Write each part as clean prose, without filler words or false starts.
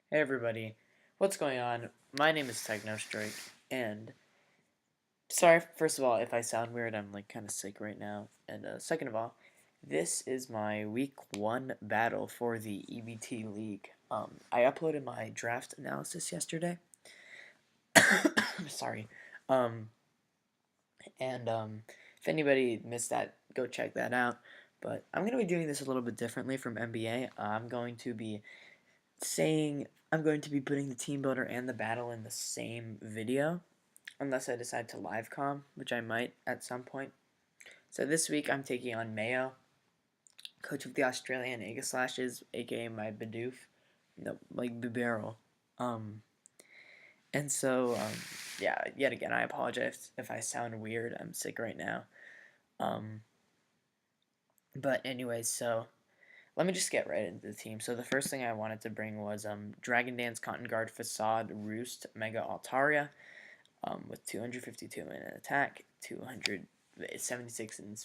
Hey everybody, what's going on? My name is TechnoStrike, and sorry, first of all, if I sound weird, I'm like kind of sick right now, and second of all, this is my week 1 battle for the EBT League. I uploaded my draft analysis yesterday, sorry, um, and if anybody missed that, go check that out, but I'm going to be doing this a little bit differently from NBA. I'm going to be putting the team builder and the battle in the same video, unless I decide to live com, which I might at some point. So this week I'm taking on Mayo, coach of the Australian Aegislashes, aka my Bidoof, no, like Bibero. Um, and so, yeah, yet again, I apologize if I sound weird. I'm sick right now. Um, but anyways, so let me just get right into the team. So the first thing I wanted to bring was Dragon Dance, Cotton Guard, Facade, Roost, Mega Altaria, with 252 in attack, 276 in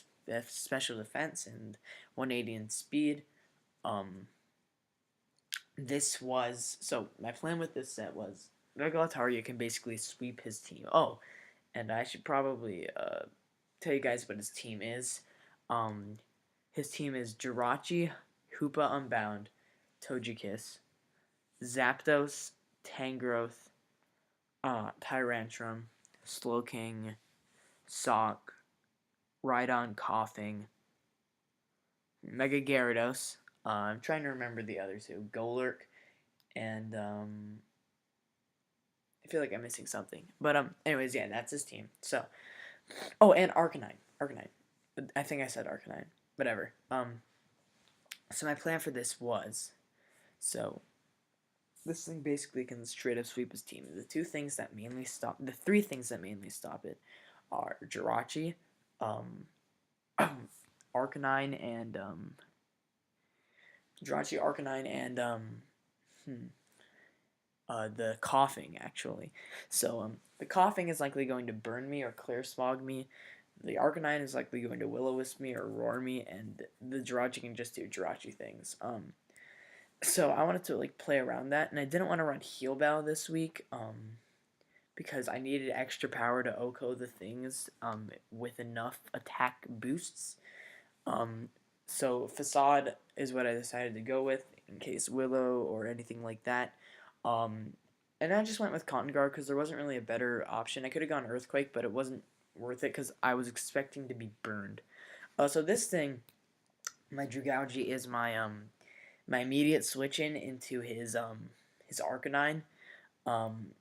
special defense, and 180 in speed. This was so my plan with this set was Mega Altaria can basically sweep his team. Oh, and I should probably tell you guys what his team is. Um, his team is Jirachi, Hoopa Unbound, Togekiss, Zapdos, Tangrowth, Tyrantrum, Slowking, Sock, Rhydon Coughing, Mega Gyarados. I'm trying to remember the other two. Golurk, and I feel like I'm missing something. But anyways, yeah, that's his team. So, oh, and Arcanine. Arcanine. I think I said Arcanine. Whatever. So my plan for this was, so this thing basically can straight up sweep his team. The three things that mainly stop it are Jirachi, um, Arcanine, and hmm, the coughing actually. So the coughing is likely going to burn me or clear smog me. The Arcanine is likely going to Will-O-Wisp me or Roar me, and the Jirachi can just do Jirachi things. So I wanted to like play around that, and I didn't want to run Heal Bell this week, because I needed extra power to OHKO the things, with enough attack boosts. Um, so Facade is what I decided to go with in case Willow or anything like that. Um, and I just went with Cotton Guard because there wasn't really a better option. I could have gone Earthquake, but it wasn't worth it because I was expecting to be burned. So this thing, my Dragougi is my immediate switch in into his Arcanine.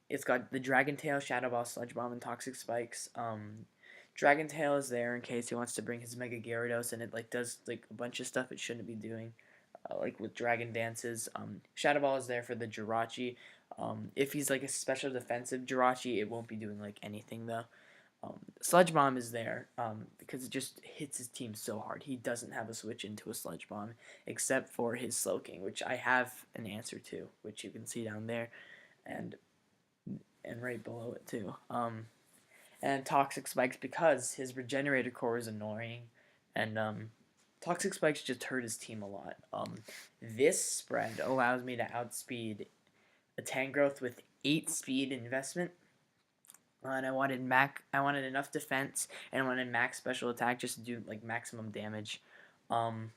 It's got the Dragon Tail, Shadow Ball, Sludge Bomb, and Toxic Spikes. Dragon Tail is there in case he wants to bring his Mega Gyarados, and it like does like a bunch of stuff it shouldn't be doing, like with Dragon Dances. Shadow Ball is there for the Jirachi. If he's like a special defensive Jirachi, it won't be doing like anything though. Sludge Bomb is there because it just hits his team so hard. He doesn't have a switch into a Sludge Bomb except for his Slowking, which I have an answer to, which you can see down there, and right below it too. And Toxic Spikes because his Regenerator Core is annoying, and Toxic Spikes just hurt his team a lot. This spread allows me to outspeed a Tangrowth with 8 speed investment, and I wanted enough defense, and I wanted max special attack just to do like maximum damage. Um,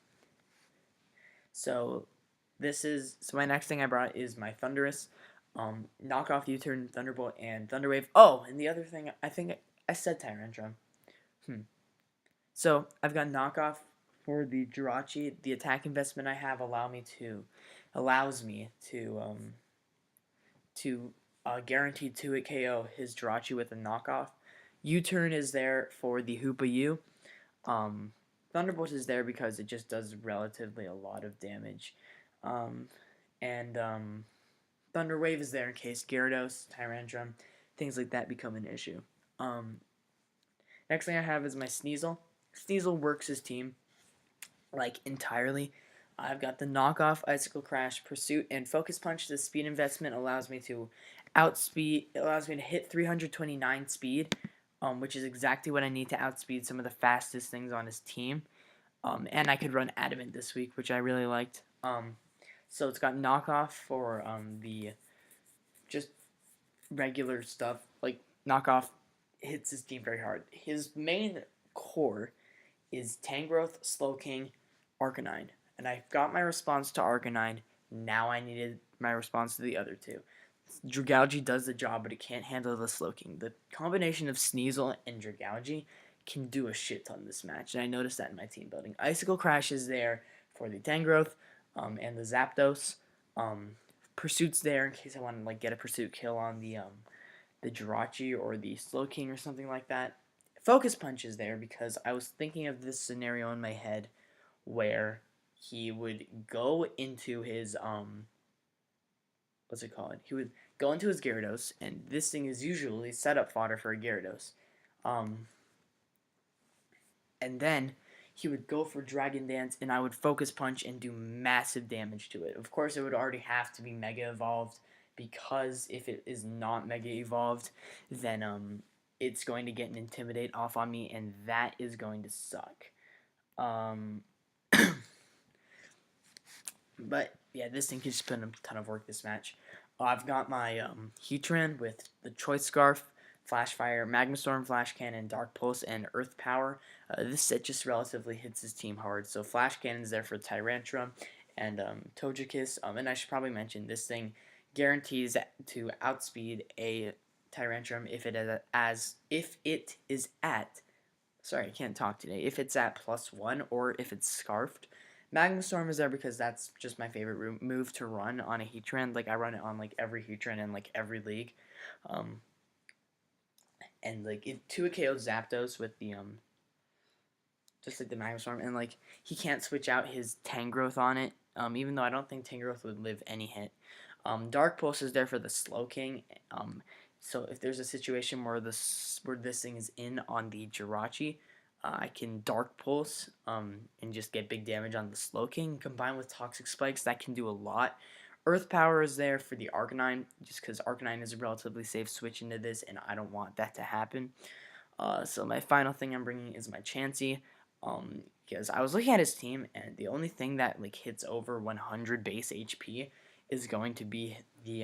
so my next thing I brought is my Thundurus. Knockoff U-turn, Thunderbolt, and Thunderwave. Oh, and the other thing, I think I said Tyrantrum. So I've got knockoff for the Jirachi. The attack investment I have allows me to guaranteed 2-hit KO his Jirachi with a knockoff. U-turn is there for the Hoopa U. Thunderbolt is there because it just does relatively a lot of damage. And Thunder Wave is there in case Gyarados, Tyrantrum, things like that become an issue. Next thing I have is my Sneasel. Sneasel works his team like entirely. I've got the knockoff, Icicle Crash, Pursuit, and Focus Punch. The speed investment allows me to hit 329 speed, which is exactly what I need to outspeed some of the fastest things on his team. And I could run Adamant this week, which I really liked. So it's got knockoff for the just regular stuff. Like knockoff hits his team very hard. His main core is Tangrowth, Slowking, Arcanine. And I got my response to Arcanine. Now I needed my response to the other two. Dragalge does the job, but it can't handle the Slowking. The combination of Sneasel and Dragalge can do a shit ton this match, and I noticed that in my team building. Icicle Crash is there for the Tangrowth, and the Zapdos. Pursuit's there in case I want to like get a Pursuit kill on the Jirachi or the Slowking or something like that. Focus Punch is there because I was thinking of this scenario in my head where he would go into his what's it called? He would go into his Gyarados, and this thing is usually setup fodder for a Gyarados. And then he would go for Dragon Dance, and I would Focus Punch and do massive damage to it. Of course, it would already have to be Mega Evolved, because if it is not Mega Evolved, then it's going to get an Intimidate off on me, and that is going to suck. But yeah, this thing can just put in a ton of work this match. I've got my Heatran with the Choice Scarf, Flash Fire, Magma Storm, Flash Cannon, Dark Pulse, and Earth Power. This set just relatively hits his team hard. So Flash Cannon's there for Tyrantrum and Togekiss. And I should probably mention this thing guarantees to outspeed a Tyrantrum if it is at sorry, I can't talk today. If it's at +1 or if it's scarfed. Magma Storm is there because that's just my favorite move to run on a Heatran. Like I run it on like every Heatran in like every league. And like it 2-KO Zapdos with the just like the Magma Storm, and like he can't switch out his Tangrowth on it. Even though I don't think Tangrowth would live any hit. Dark Pulse is there for the Slowking. So if there's a situation where this thing is in on the Jirachi, I can Dark Pulse and just get big damage on the Slowking. Combined with Toxic Spikes, that can do a lot. Earth Power is there for the Arcanine, just because Arcanine is a relatively safe switch into this, and I don't want that to happen. So my final thing I'm bringing is my Chansey, because I was looking at his team, and the only thing that like hits over 100 base HP is going to be the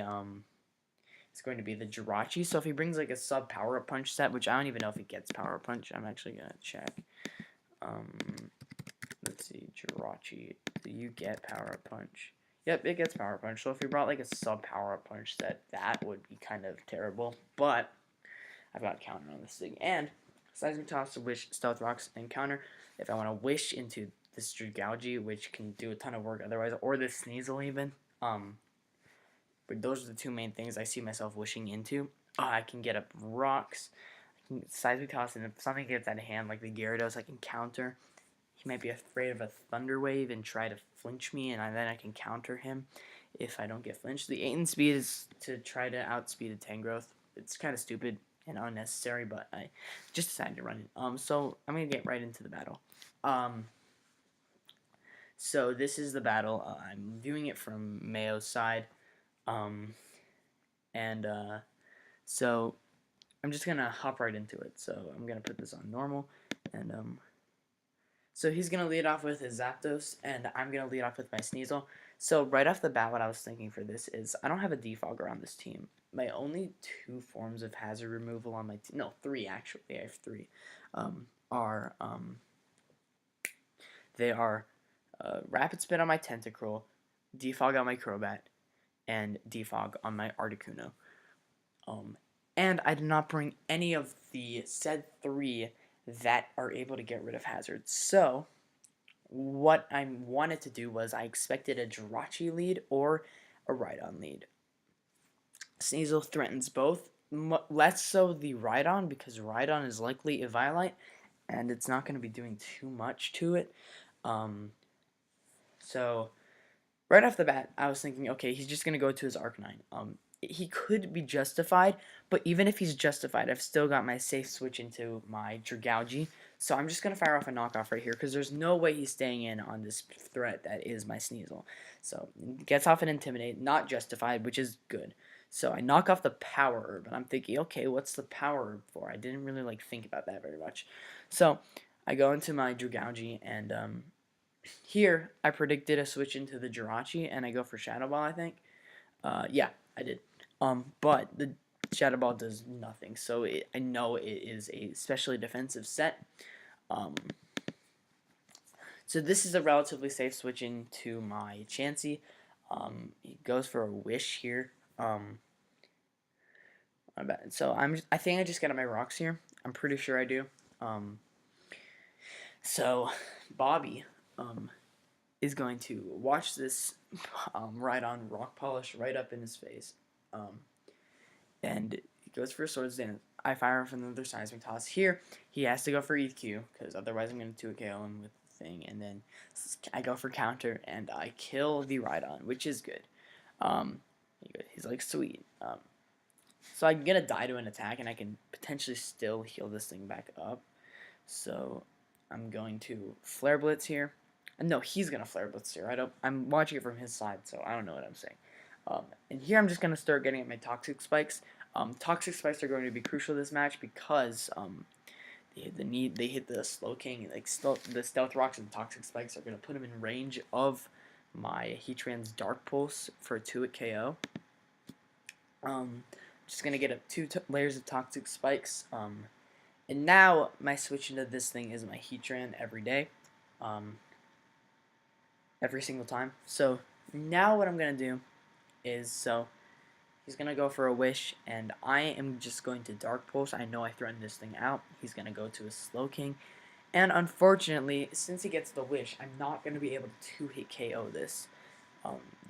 Jirachi. So if he brings like a sub Power Up Punch set, which I don't even know if it gets Power Up Punch, I'm actually gonna check. Let's see, Jirachi, do you get Power Up Punch? Yep, it gets Power Up Punch. So if he brought like a sub Power Up Punch set, that would be kind of terrible. But I've got counter on this thing, and Seismic Toss, Wish, Stealth Rocks, and counter. If I want to wish into this Dragalge, which can do a ton of work otherwise, or this Sneasel even, but those are the two main things I see myself wishing into. I can get up rocks, I can Seismic Toss, and if something gets out of hand, like the Gyarados, I can counter. He might be afraid of a Thunder Wave and try to flinch me, and then I can counter him if I don't get flinched. The 8 in speed is to try to outspeed a Tangrowth. It's kind of stupid and unnecessary, but I just decided to run it. So I'm going to get right into the battle. So this is the battle. I'm viewing it from Mayo's side. So I'm just going to hop right into it. So I'm going to put this on normal, and so he's going to lead off with his Zapdos, and I'm going to lead off with my Sneasel. So right off the bat, what I was thinking for this is I don't have a Defogger on this team. My only 2 forms of hazard removal on my team, no, 3 actually, I have 3, they are Rapid Spin on my Tentacruel, Defog on my Crobat, and Defog on my Articuno. And I did not bring any of the said 3 that are able to get rid of hazards. So what I wanted to do was I expected a Jirachi lead or a Rhydon lead. Sneasel threatens both, less so the Rhydon, because Rhydon is likely Eviolite, and it's not going to be doing too much to it. So right off the bat, I was thinking, okay, he's just going to go to his Arcanine. He could be justified, but even if he's justified, I've still got my safe switch into my Dragalge. So I'm just going to fire off a knockoff right here, because there's no way he's staying in on this threat that is my Sneasel. So gets off an Intimidate, not justified, which is good. So I knock off the Power Herb, and I'm thinking, okay, what's the Power Herb for? I didn't really think about that very much. So I go into my Dragalge, and Here, I predicted a switch into the Jirachi, and I go for Shadow Ball, I think. Yeah, I did. But the Shadow Ball does nothing, so I know it is a specially defensive set. Um, so this is a relatively safe switch into my Chansey. He goes for a Wish here. So I think I just got my rocks here. I'm pretty sure I do. Um, so Bobby is going to watch this ride on rock polish right up in his face. And he goes for a Swords Dance. I fire from the other seismic toss. Here, he has to go for EQ, because otherwise I'm going to 2KO him with the thing. And then I go for counter, and I kill the Rhydon, which is good. He's like, sweet. So I'm going to die to an attack, and I can potentially still heal this thing back up. So I'm going to Flare Blitz here. No, he's going to Flare Blitz here. I'm watching it from his side, so I don't know what I'm saying. And here I'm just going to start getting at my Toxic Spikes. Toxic Spikes are going to be crucial this match because they hit the Slow King, like the Stealth Rocks and the Toxic Spikes are going to put him in range of my Heatran's Dark Pulse for a 2-hit KO. Just going to get up 2 layers of Toxic Spikes. And now my switch into this thing is my Heatran every day. Every single time. So now what I'm going to do is, so he's going to go for a Wish, and I am just going to Dark Pulse. I know I threatened this thing out. He's going to go to a Slow King. And unfortunately, since he gets the Wish, I'm not going to be able to 2-hit KO this.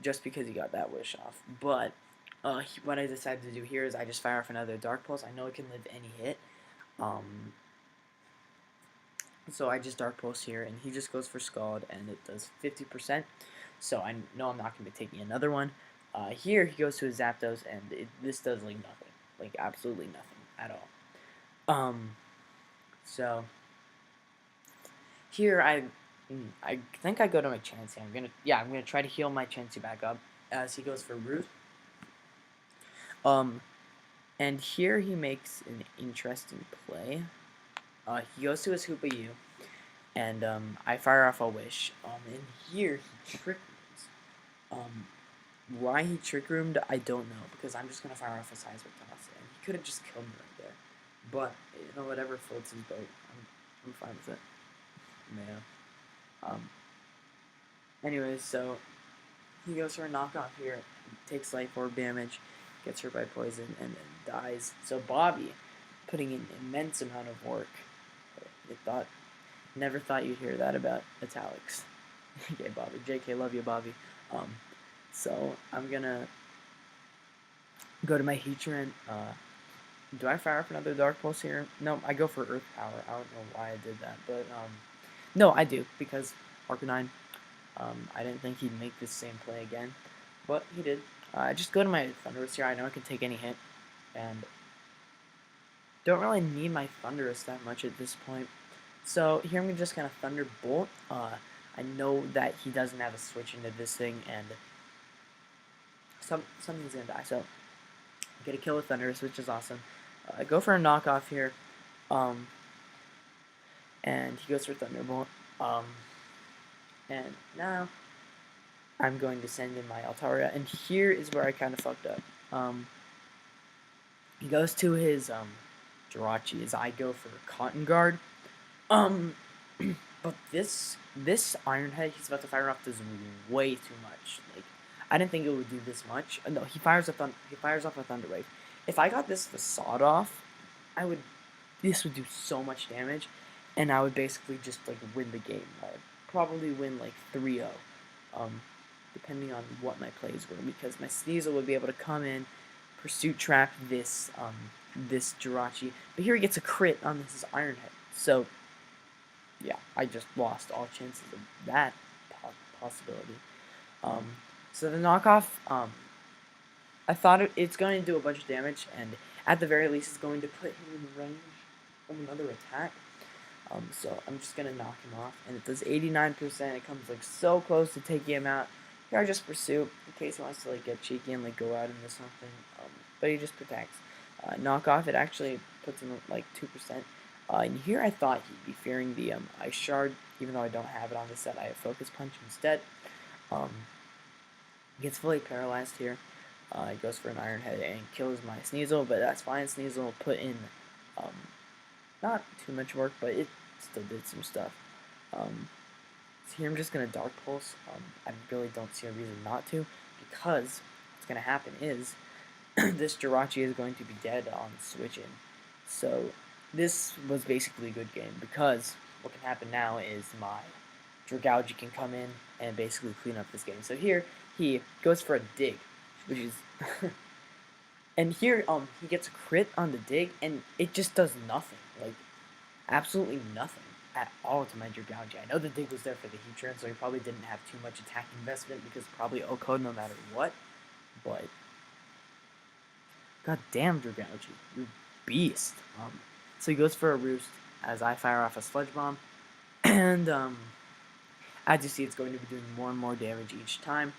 Just because he got that Wish off. But what I decided to do here is I just fire off another Dark Pulse. I know it can live any hit. So I just Dark Pulse here, and he just goes for Scald, and it does 50%. So I know I'm not going to be taking another one. Here he goes to his Zapdos, and this does like nothing, like absolutely nothing at all. So here I think I go to my Chansey. I'm gonna try to heal my Chansey back up as he goes for Root. And here he makes an interesting play. He goes to his Hoopa U, and I fire off a Wish. And here he Trick Rooms. Why he Trick Roomed, I don't know, because I'm just gonna fire off a Seismic Toss, and he could have just killed me right there. But you know, whatever floats his boat, I'm fine with it. Mayo. Anyways, so he goes for a knockoff here, takes Life Orb damage, gets hurt by poison, and then dies. So Bobby, putting in an immense amount of work. Never thought you'd hear that about Italics. Okay, Bobby. JK, love you, Bobby. So I'm gonna go to my Heatran. Do I fire up another Dark Pulse here? No, I go for Earth Power. I don't know why I did that, but no, I do, because Arcanine. I didn't think he'd make this same play again, but he did. I just go to my Thundurus here. I know I can take any hit, and don't really need my Thundurus that much at this point. So here I'm just gonna Thunderbolt. I know that he doesn't have a switch into this thing, and something's gonna die. So I get a kill with Thundurus, which is awesome. I go for a knockoff here, and he goes for Thunderbolt. And now I'm going to send in my Altaria, and here is where I kind of fucked up. He goes to his Jirachi as I go for Cotton Guard. But this Iron Head he's about to fire off does way too much. Like, I didn't think it would do this much. No, he fires off a Thunder Wave. If I got this Facade off, this would do so much damage, and I would basically just like win the game. I'd probably win like 3-0, depending on what my plays were, because my Sneasel would be able to come in, Pursuit Trap this Jirachi, but here he gets a crit on this Iron Head. So yeah, I just lost all chances of that possibility. So the knockoff, I thought it's going to do a bunch of damage, and at the very least, it's going to put him in range of another attack. So I'm just gonna knock him off, and it does 89%. It comes like so close to taking him out. Here I just pursue in case he wants to like get cheeky and like go out into something. But he just protects. Knock off, it actually puts him at like 2%. And here I thought he'd be fearing the Ice Shard, even though I don't have it on this set. I have Focus Punch instead. Um, he gets fully paralyzed here. He goes for an Iron Head and kills my Sneasel, but that's fine. Sneasel put in um, not too much work, but it still did some stuff. So here I'm just going to Dark Pulse. I really don't see a reason not to, because what's going to happen is this Jirachi is going to be dead on switch in. So this was basically a good game, because what can happen now is my Dragougi can come in and basically clean up this game. So here he goes for a dig, which is and here he gets a crit on the dig, and it just does nothing, like absolutely nothing at all to my Dragougi. I know the dig was there for the heat turn, so he probably didn't have too much attack investment because probably O-code no matter what, but god damn Dragougi, you beast. So he goes for a Roost as I fire off a Sludge Bomb, and as you see, it's going to be doing more and more damage each time.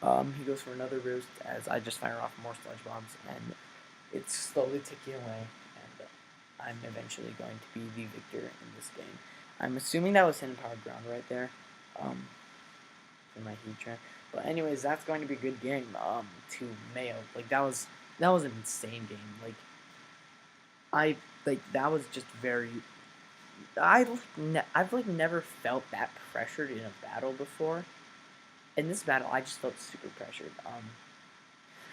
He goes for another Roost as I just fire off more Sludge Bombs, and it's slowly ticking away, and I'm eventually going to be the victor in this game. I'm assuming that was Hidden Power Ground right there, for my heat train. But anyways, that's going to be a good game, to Mayo. Like, that was an insane game. That was just very... I've never felt that pressured in a battle before. In this battle, I just felt super pressured.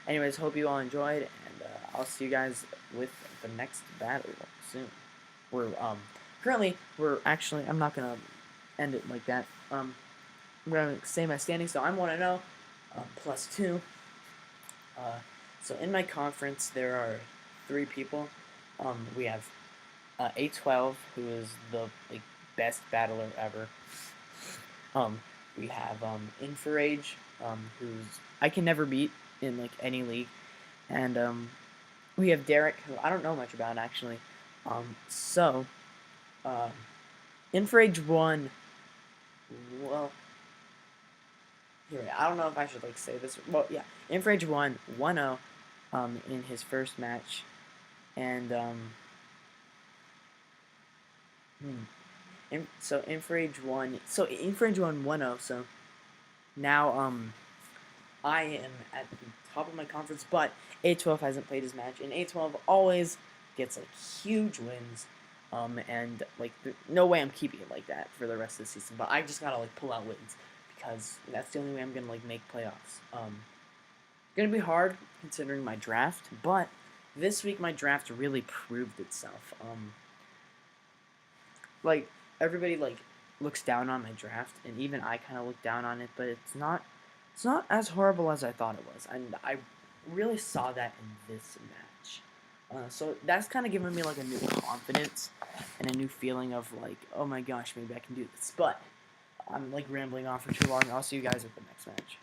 Anyways, hope you all enjoyed, and I'll see you guys with the next battle soon. We're actually, I'm not gonna end it like that. I'm gonna say my standings. So I'm 1-0, +2. So in my conference, there are 3 people. We have A12, who is the best battler ever. We have Infrarage, who's I can never beat in any league, and we have Derek, who I don't know much about actually. So Infrarage won. Well, here I don't know if I should say this. Well, yeah, Infrarage won 1-0 in his first match, and so Infrarage won. So Infrarage won 1-0. So now I am at the top of my conference, but A12 hasn't played his match, and A12 always gets huge wins. And no way I'm keeping it like that for the rest of the season. But I just gotta pull out wins, because that's the only way I'm gonna make playoffs. It's gonna be hard considering my draft, but this week my draft really proved itself. Everybody looks down on my draft, and even I kind of look down on it, but it's not as horrible as I thought it was, and I really saw that in this match. So that's kind of given me a new confidence and a new feeling of oh my gosh, maybe I can do this. But I'm rambling on for too long. I'll see you guys at the next match.